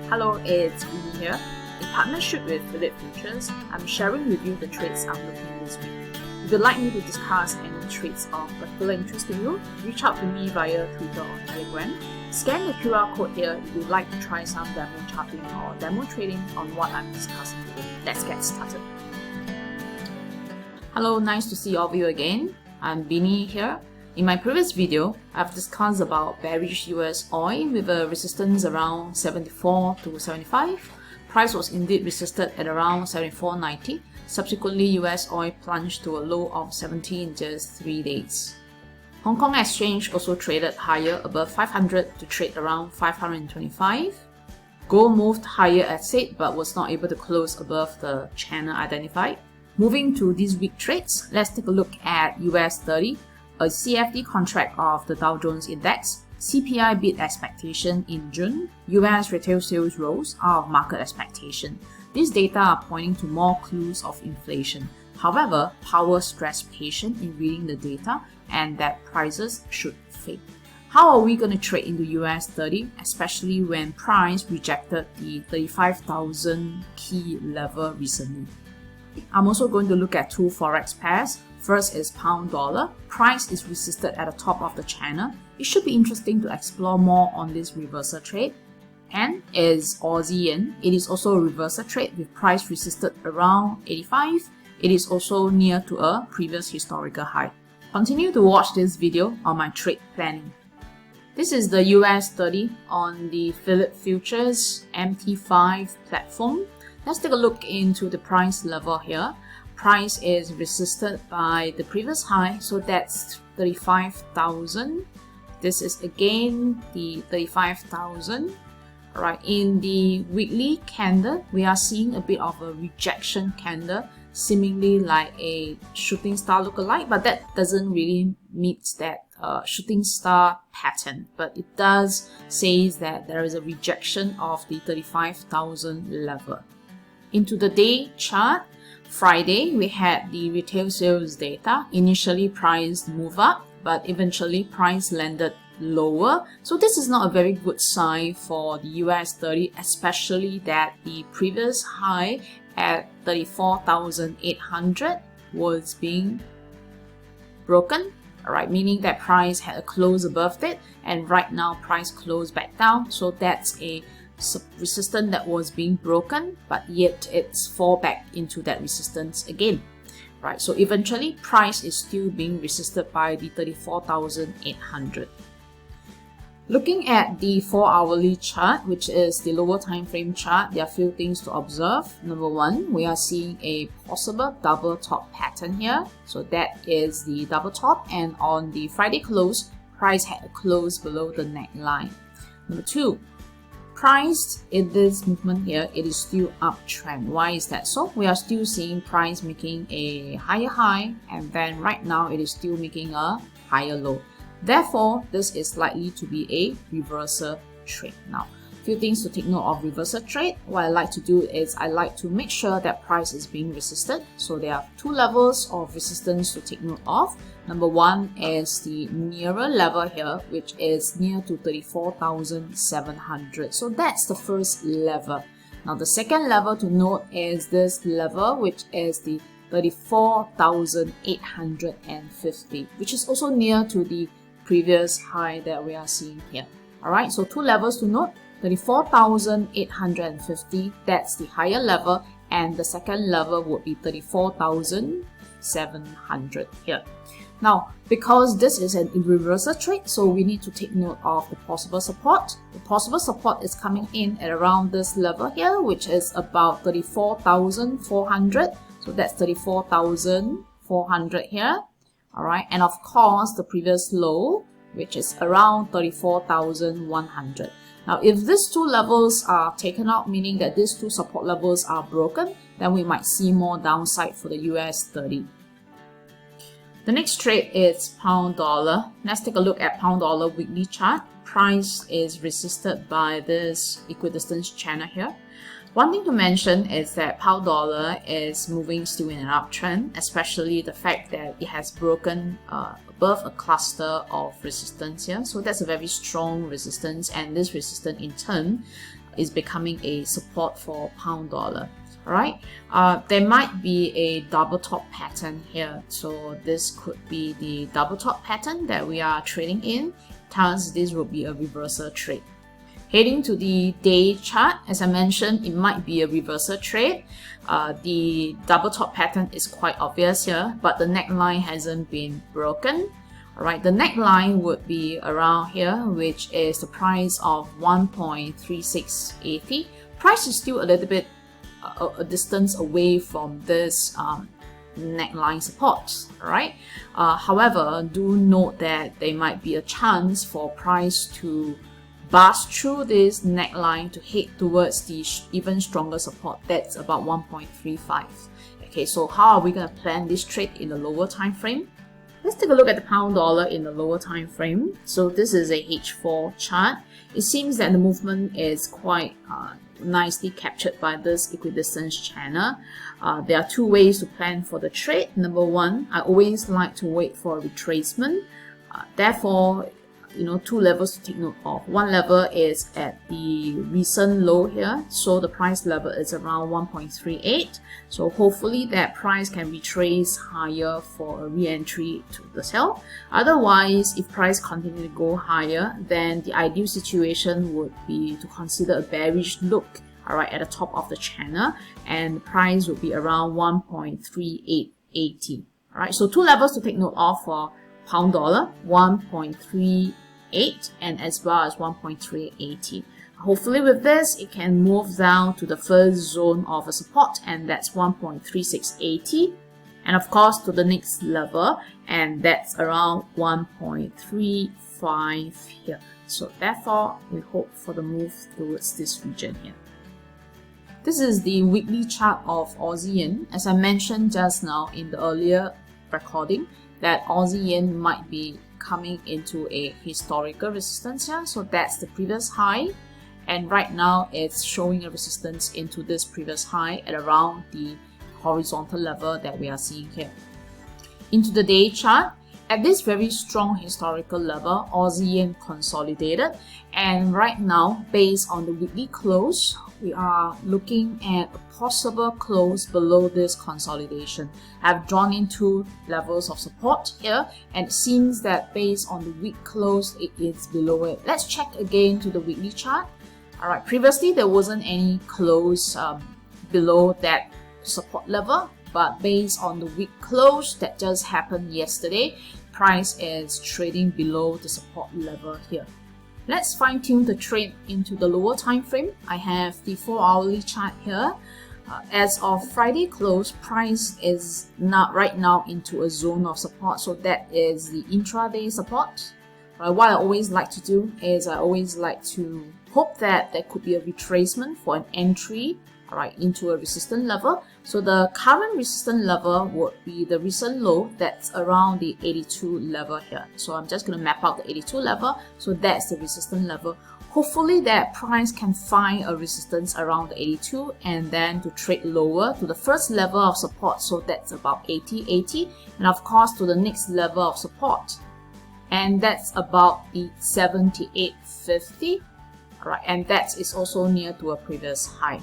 Hello, it's Binni here. In partnership with Phillip Futures, I'm sharing with you the trades I'm looking at this week. If you'd like me to discuss any trades of particular interest to you, reach out to me via Twitter or Telegram. Scan the QR code here if you'd like to try some demo charting or demo trading on what I'm discussing today. Let's get started. Hello, nice to see all of you again. I'm Binni here. In my previous video, I've discussed about bearish US oil with a resistance around 74 to 75. Price was indeed resisted at around 74.90. Subsequently, US oil plunged to a low of 70 in just 3 days. Hong Kong Exchange also traded higher above 500 to trade around 525. Gold moved higher as said but was not able to close above the channel identified. Moving to these week trades, let's take a look at US 30. A CFD contract of the Dow Jones Index, CPI beat expectation in June, US retail sales rose out of market expectation. These data are pointing to more clues of inflation. However, Powell stressed patience in reading the data and that prices should fade. How are we going to trade into US 30, especially when price rejected the 35,000 key level recently? I'm also going to look at two forex pairs. First is pound dollar. Price is resisted at the top of the channel. It should be interesting to explore more on this reversal trade. And is Aussie yen. It is also a reversal trade with price resisted around 85. It is also near to a previous historical high. Continue to watch this video on my trade planning. This is the US 30 on the Phillip Futures MT5 platform. Let's take a look into the price level here. Price is resisted by the previous high, so that's 35,000. This is again the 35,000. Alright, in the weekly candle, we are seeing a bit of a rejection candle, seemingly like a shooting star lookalike, but that doesn't really meet that shooting star pattern. But it does say that there is a rejection of the 35,000 level. Into the day chart, Friday, we had the retail sales data. Initially, price moved up, but eventually price landed lower. So this is not a very good sign for the US 30, especially that the previous high at 34,800 was being broken. Alright, meaning that price had a close above it, and right now price closed back down. So that's a resistance that was being broken, but yet it's fall back into that resistance again. Right, so eventually price is still being resisted by the 34,800. Looking at the 4-hourly chart, which is the lower time frame chart, there are a few things to observe. Number one, we are seeing a possible double top pattern here. So that is the double top, and on the Friday close, price had a close below the neckline. Number two, price in this movement here, it is still uptrend. Why is that so? We are still seeing price making a higher high, and then right now it is still making a higher low. Therefore, this is likely to be a reversal trade. Now, a few things to take note of reversal trade. What I like to do is I like to make sure that price is being resisted. So there are two levels of resistance to take note of. Number one is the nearer level here, which is near to 34,700. So that's the first level. Now the second level to note is this level, which is the 34,850, which is also near to the previous high that we are seeing here. Alright, so two levels to note. 34,850, that's the higher level, and the second level would be 34,700 here. Now, because this is an reversal trade, so we need to take note of the possible support. The possible support is coming in at around this level here, which is about 34,400. So that's 34,400 here. Alright, and of course the previous low, which is around 34,100. Now, if these two levels are taken out, meaning that these two support levels are broken, then we might see more downside for the US 30. The next trade is pound dollar. Let's take a look at pound dollar weekly chart. Price is resisted by this equidistance channel here. One thing to mention is that pound dollar is moving still in an uptrend, especially the fact that it has broken above a cluster of resistance here. So that's a very strong resistance, and this resistance in turn is becoming a support for pound dollar. Alright, there might be a double top pattern here, so this could be the double top pattern that we are trading in. Thus, this will be a reversal trade. Heading to the day chart, as I mentioned, it might be a reversal trade. The double top pattern is quite obvious here, but the neckline hasn't been broken. Alright, the neckline would be around here, which is the price of 1.3680. Price is still a little bit a distance away from this neckline support. Alright, however, do note that there might be a chance for price to bust through this neckline to head towards the even stronger support. That's about 1.35. Okay, so how are we going to plan this trade in the lower time frame? Let's take a look at the pound dollar in the lower time frame. So this is a H4 chart. It seems that the movement is quite nicely captured by this equidistance channel. There are two ways to plan for the trade. Number one, I always like to wait for a retracement. Therefore, two levels to take note of. One level is at the recent low here, so the price level is around 1.38. So hopefully that price can retrace higher for a re-entry to the sell. Otherwise, if price continue to go higher, then the ideal situation would be to consider a bearish look, alright, at the top of the channel, and the price would be around 1.3880. Alright, so two levels to take note of for pound dollar, 1.38 and as well as 1.380. Hopefully with this, it can move down to the first zone of a support, and that's 1.3680, and of course to the next level, and that's around 1.35 here. So therefore, we hope for the move towards this region here. This is the weekly chart of Aussie Yen. As I mentioned just now in the earlier recording, that Aussie Yen might be coming into a historical resistance here. So that's the previous high, and right now it's showing a resistance into this previous high at around the horizontal level that we are seeing here. Into the day chart, at this very strong historical level, Aussie Yen consolidated, and right now, based on the weekly close, we are looking at a possible close below this consolidation. I've drawn in two levels of support here, and it seems that based on the week close, it is below it. Let's check again to the weekly chart. Alright, previously there wasn't any close below that support level, but based on the week close that just happened yesterday, price is trading below the support level here. Let's fine-tune the trade into the lower time frame. I have the 4-hourly chart here. As of Friday close, price is not right now into a zone of support, so that is the intraday support. What I always like to do is I always like to hope that there could be a retracement for an entry, alright, into a resistance level. So the current resistance level would be the recent low, that's around the 82 level here. So I'm just going to map out the 82 level. So that's the resistance level. Hopefully that price can find a resistance around the 82 and then to trade lower to the first level of support. So that's about 80, and of course to the next level of support. And that's about the 78.50. Alright, and that is also near to a previous high.